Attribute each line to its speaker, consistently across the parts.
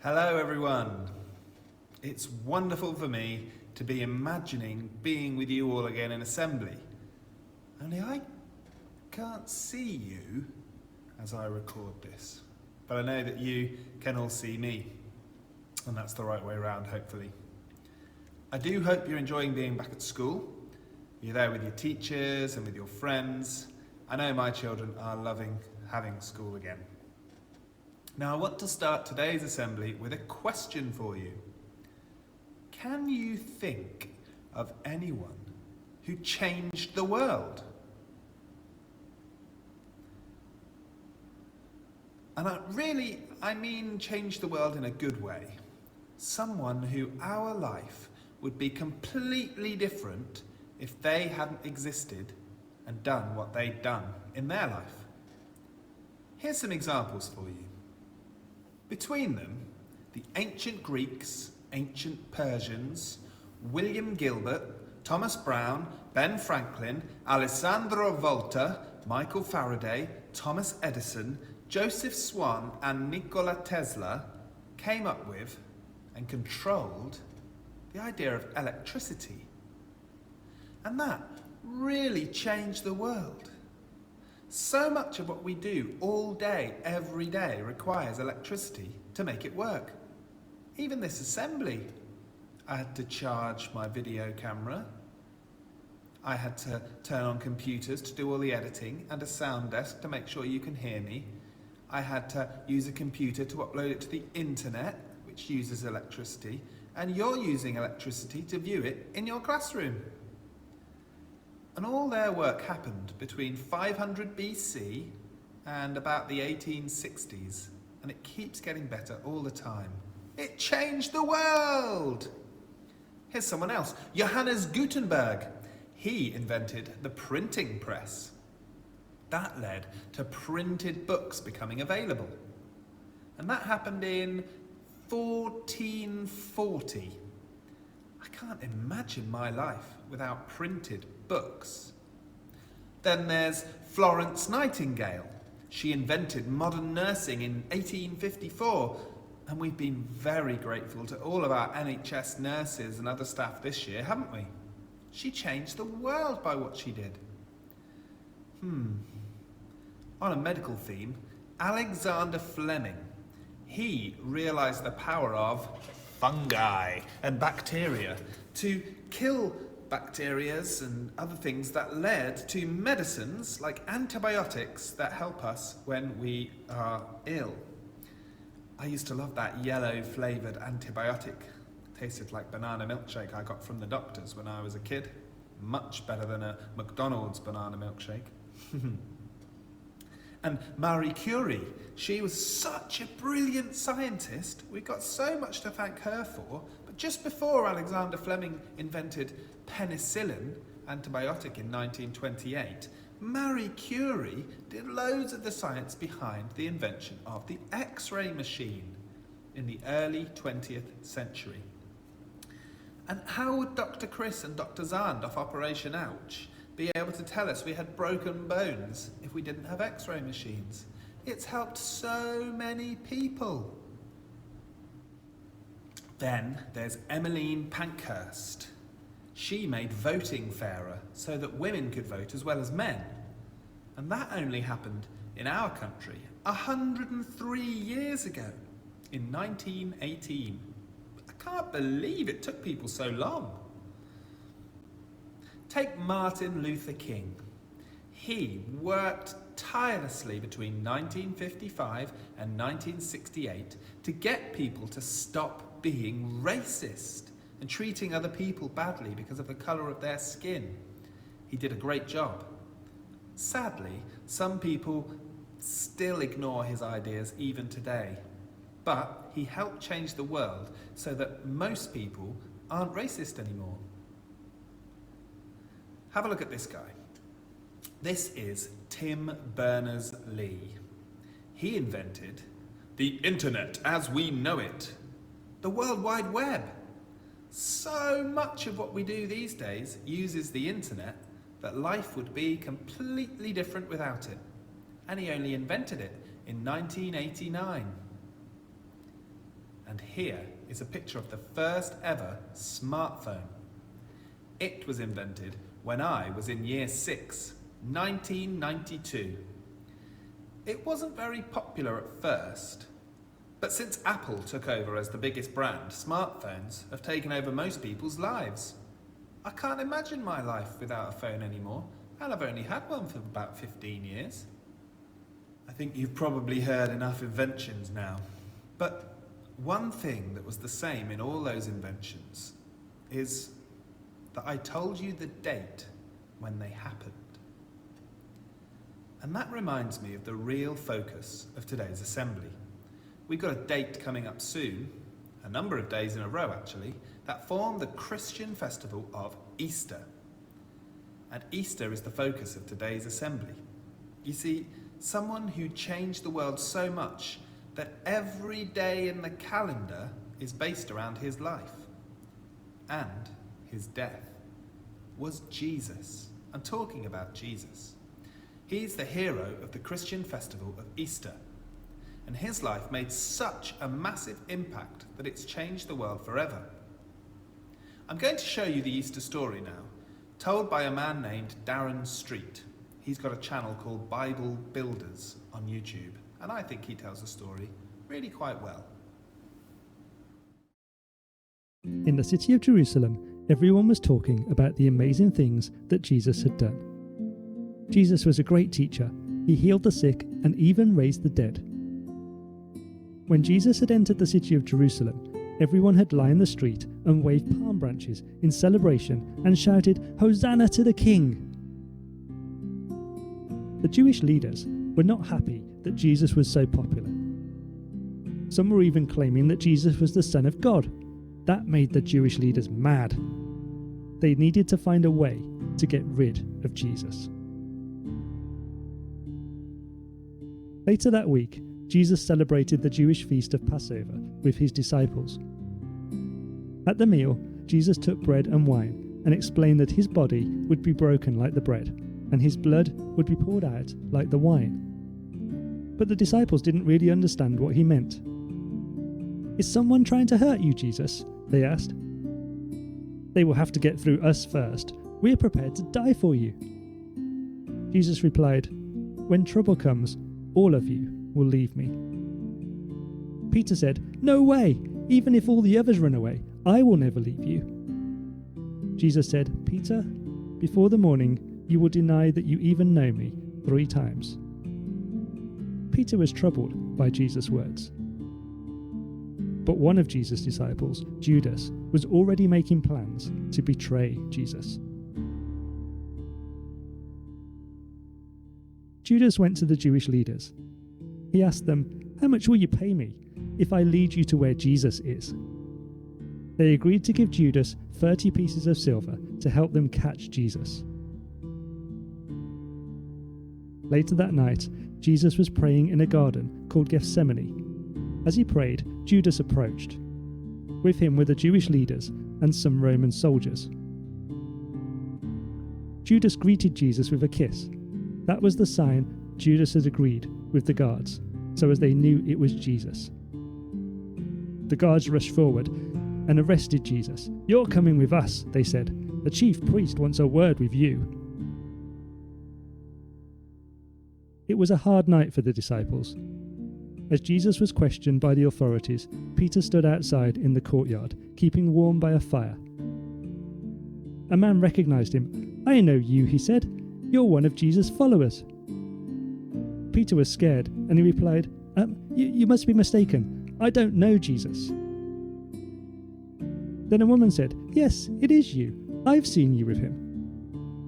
Speaker 1: Hello everyone. It's wonderful for me to be imagining being with you all again in assembly. Only I can't see you as I record this, but I know that you can all see me, and that's the right way around, hopefully. I do hope you're enjoying being back at school. You're there with your teachers and with your friends. I know my children are loving having school again. Now I want to start today's assembly with a question for you. Can you think of anyone who changed the world? And I mean changed the world in a good way. Someone who our life would be completely different if they hadn't existed and done what they'd done in their life. Here's some examples for you. Between them, the ancient Greeks, ancient Persians, William Gilbert, Thomas Brown, Ben Franklin, Alessandro Volta, Michael Faraday, Thomas Edison, Joseph Swan and Nikola Tesla came up with and controlled the idea of electricity. And that really changed the world. So much of what we do all day, every day, requires electricity to make it work. Even this assembly, I had to charge my video camera. I had to turn on computers to do all the editing and a sound desk to make sure you can hear me. I had to use a computer to upload it to the internet, which uses electricity, and you're using electricity to view it in your classroom. And all their work happened between 500 BC and about the 1860s, and it keeps getting better all the time. It changed the world! Here's someone else, Johannes Gutenberg. He invented the printing press. That led to printed books becoming available. And that happened in 1440. I can't imagine my life without printed books. Then there's Florence Nightingale. She invented modern nursing in 1854, and we've been very grateful to all of our NHS nurses and other staff this year, haven't we? She changed the world by what she did. On a medical theme, Alexander Fleming. He realised the power of fungi and bacteria to kill bacteria and other things that led to medicines like antibiotics that help us when we are ill. I used to love that yellow flavoured antibiotic. It tasted like banana milkshake I got from the doctors when I was a kid. Much better than a McDonald's banana milkshake. And Marie Curie, she was such a brilliant scientist. We've got so much to thank her for. But just before Alexander Fleming invented penicillin, antibiotic in 1928, Marie Curie did loads of the science behind the invention of the X-ray machine in the early 20th century. And how would Dr. Chris and Dr. Zand off Operation Ouch be able to tell us we had broken bones if we didn't have X-ray machines? It's helped so many people. Then there's Emmeline Pankhurst. She made voting fairer so that women could vote as well as men. And that only happened in our country 103 years ago, in 1918. I can't believe it took people so long. Take Martin Luther King. He worked tirelessly between 1955 and 1968 to get people to stop being racist and treating other people badly because of the colour of their skin. He did a great job. Sadly, some people still ignore his ideas even today. But he helped change the world so that most people aren't racist anymore. Have a look at this guy. This is Tim Berners-Lee. He invented the internet as we know it, the World Wide Web. So much of what we do these days uses the internet that life would be completely different without it. And he only invented it in 1989. And here is a picture of the first ever smartphone. It was invented when I was in year 6, 1992. It wasn't very popular at first, but since Apple took over as the biggest brand, smartphones have taken over most people's lives. I can't imagine my life without a phone anymore, and I've only had one for about 15 years. I think you've probably heard enough inventions now, but one thing that was the same in all those inventions is that I told you the date when they happened. And that reminds me of the real focus of today's assembly. We've got a date coming up soon, a number of days in a row actually, that form the Christian festival of Easter. And Easter is the focus of today's assembly. You see, someone who changed the world so much that every day in the calendar is based around his life and his death was Jesus. I'm talking about Jesus. He's the hero of the Christian festival of Easter, and his life made such a massive impact that it's changed the world forever. I'm going to show you the Easter story now, told by a man named Darren Street. He's got a channel called Bible Builders on YouTube, and I think he tells the story really quite well.
Speaker 2: In the city of Jerusalem, everyone was talking about the amazing things that Jesus had done. Jesus was a great teacher. He healed the sick and even raised the dead. When Jesus had entered the city of Jerusalem, everyone had lined the street and waved palm branches in celebration and shouted, "Hosanna to the King!" The Jewish leaders were not happy that Jesus was so popular. Some were even claiming that Jesus was the Son of God. That made the Jewish leaders mad. They needed to find a way to get rid of Jesus. Later that week, Jesus celebrated the Jewish feast of Passover with his disciples. At the meal, Jesus took bread and wine and explained that his body would be broken like the bread, and his blood would be poured out like the wine. But the disciples didn't really understand what he meant. "Is someone trying to hurt you, Jesus?" they asked. "They will have to get through us first. We're prepared to die for you." Jesus replied, "When trouble comes, all of you will leave me." Peter said, "No way! Even if all the others run away, I will never leave you." Jesus said, "Peter, before the morning, you will deny that you even know me 3 times. Peter was troubled by Jesus' words. But one of Jesus' disciples, Judas, was already making plans to betray Jesus. Judas went to the Jewish leaders. He asked them, "How much will you pay me if I lead you to where Jesus is?" They agreed to give Judas 30 pieces of silver to help them catch Jesus. Later that night, Jesus was praying in a garden called Gethsemane. As he prayed, Judas approached. With him were the Jewish leaders and some Roman soldiers. Judas greeted Jesus with a kiss. That was the sign Judas had agreed with the guards, so as they knew it was Jesus. The guards rushed forward and arrested Jesus. "You're coming with us," they said. "The chief priest wants a word with you." It was a hard night for the disciples. As Jesus was questioned by the authorities, Peter stood outside in the courtyard, keeping warm by a fire. A man recognized him. "I know you," he said. "You're one of Jesus' followers." Peter was scared, and he replied, You must be mistaken. I don't know Jesus." Then a woman said, "Yes, it is you. I've seen you with him."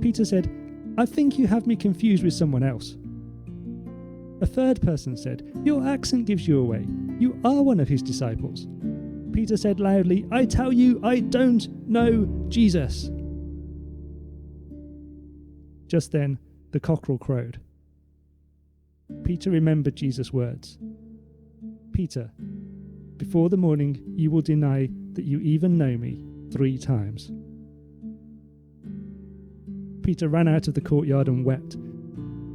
Speaker 2: Peter said, "I think you have me confused with someone else." A third person said, "Your accent gives you away. You are one of his disciples." Peter said loudly, "I tell you, I don't know Jesus." Just then, the cockerel crowed. Peter remembered Jesus' words. "Peter, before the morning you will deny that you even know me 3 times." Peter ran out of the courtyard and wept.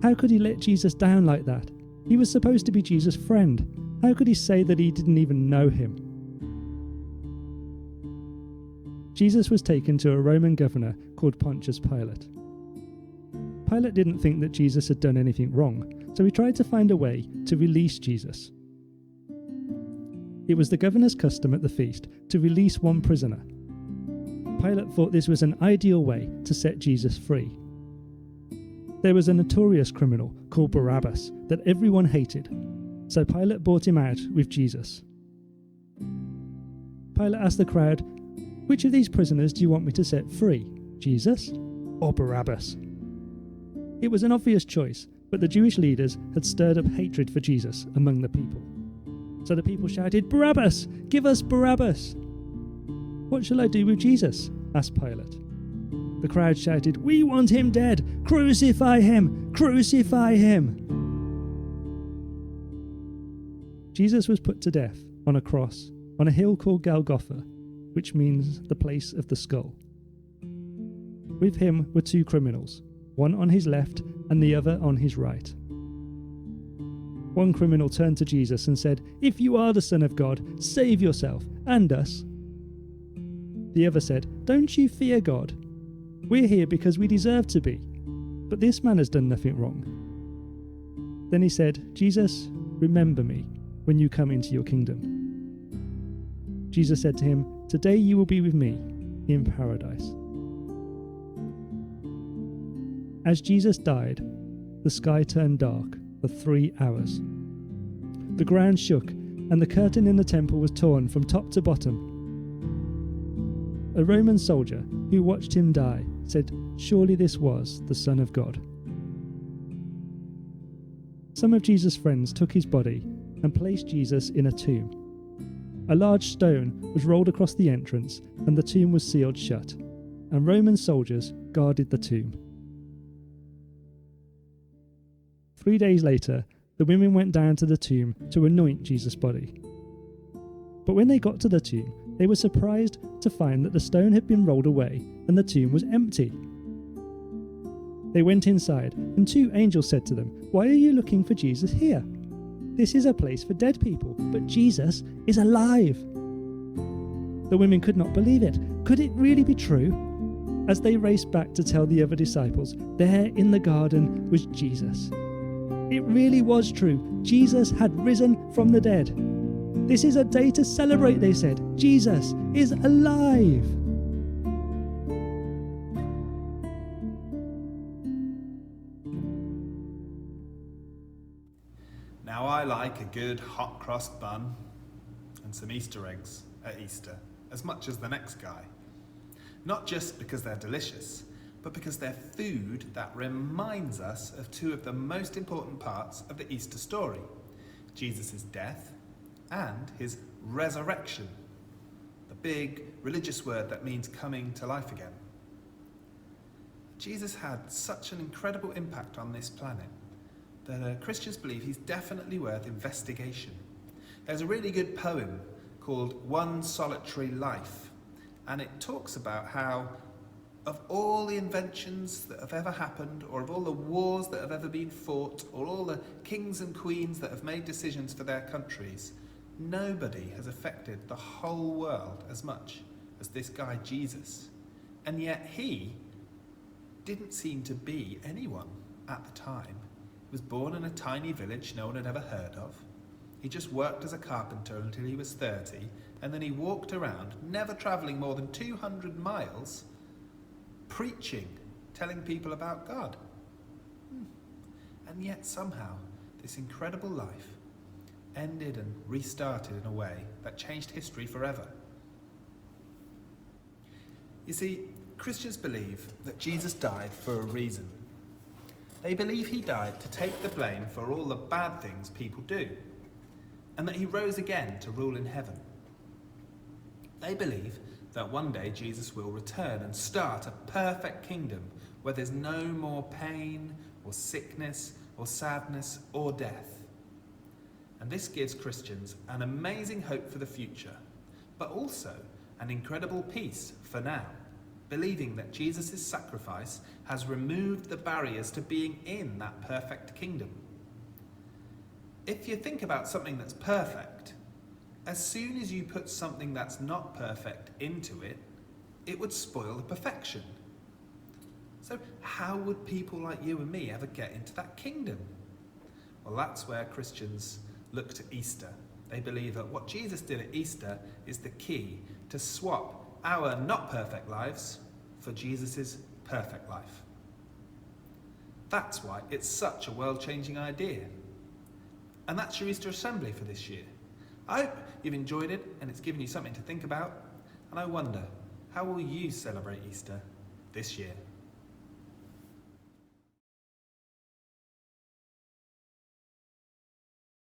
Speaker 2: How could he let Jesus down like that? He was supposed to be Jesus' friend. How could he say that he didn't even know him? Jesus was taken to a Roman governor called Pontius Pilate. Pilate didn't think that Jesus had done anything wrong, so he tried to find a way to release Jesus. It was the governor's custom at the feast to release one prisoner. Pilate thought this was an ideal way to set Jesus free. There was a notorious criminal called Barabbas that everyone hated, so Pilate brought him out with Jesus. Pilate asked the crowd, "Which of these prisoners do you want me to set free, Jesus or Barabbas?" It was an obvious choice, but the Jewish leaders had stirred up hatred for Jesus among the people. So the people shouted, "Barabbas! Give us Barabbas!" "What shall I do with Jesus?" asked Pilate. The crowd shouted, "We want him dead! Crucify him! Crucify him!" Jesus was put to death on a cross on a hill called Golgotha, which means the place of the skull. With him were two criminals, one on his left and the other on his right. One criminal turned to Jesus and said, "If you are the Son of God, save yourself and us." The other said, "Don't you fear God? We're here because we deserve to be, but this man has done nothing wrong." Then he said, "Jesus, remember me when you come into your kingdom." Jesus said to him, "Today you will be with me in paradise." As Jesus died, the sky turned dark for 3 hours. The ground shook, and the curtain in the temple was torn from top to bottom. A Roman soldier who watched him die said, "Surely this was the Son of God." Some of Jesus' friends took his body and placed Jesus in a tomb. A large stone was rolled across the entrance, and the tomb was sealed shut, and Roman soldiers guarded the tomb. 3 days later, the women went down to the tomb to anoint Jesus' body. But when they got to the tomb, they were surprised to find that the stone had been rolled away and the tomb was empty. They went inside, and 2 angels said to them, "Why are you looking for Jesus here? This is a place for dead people, but Jesus is alive." The women could not believe it. Could it really be true? As they raced back to tell the other disciples, there in the garden was Jesus. It really was true. Jesus had risen from the dead. "This is a day to celebrate," they said. "Jesus is alive."
Speaker 1: Now I like a good hot cross bun and some Easter eggs at Easter as much as the next guy. Not just because they're delicious, but because they're food that reminds us of 2 of the most important parts of the Easter story: Jesus' death and his resurrection, the big religious word that means coming to life again. Jesus had such an incredible impact on this planet that Christians believe he's definitely worth investigation. There's a really good poem called One Solitary Life, and it talks about how of all the inventions that have ever happened, or of all the wars that have ever been fought, or all the kings and queens that have made decisions for their countries, nobody has affected the whole world as much as this guy Jesus. And yet he didn't seem to be anyone at the time. He was born in a tiny village no one had ever heard of. He just worked as a carpenter until he was 30, and then he walked around, never travelling more than 200 miles, preaching, telling people about God. And yet somehow this incredible life ended and restarted in a way that changed history forever. You see, Christians believe that Jesus died for a reason. They believe he died to take the blame for all the bad things people do, and that he rose again to rule in heaven. They believe that one day Jesus will return and start a perfect kingdom where there's no more pain or sickness or sadness or death. And this gives Christians an amazing hope for the future, but also an incredible peace for now, believing that Jesus' sacrifice has removed the barriers to being in that perfect kingdom. If you think about something that's perfect, as soon as you put something that's not perfect into it, it would spoil the perfection. So how would people like you and me ever get into that kingdom? Well, that's where Christians look to Easter. They believe that what Jesus did at Easter is the key to swap our not perfect lives for Jesus' perfect life. That's why it's such a world-changing idea. And that's your Easter Assembly for this year. I hope you've enjoyed it and it's given you something to think about. And I wonder, how will you celebrate Easter this year?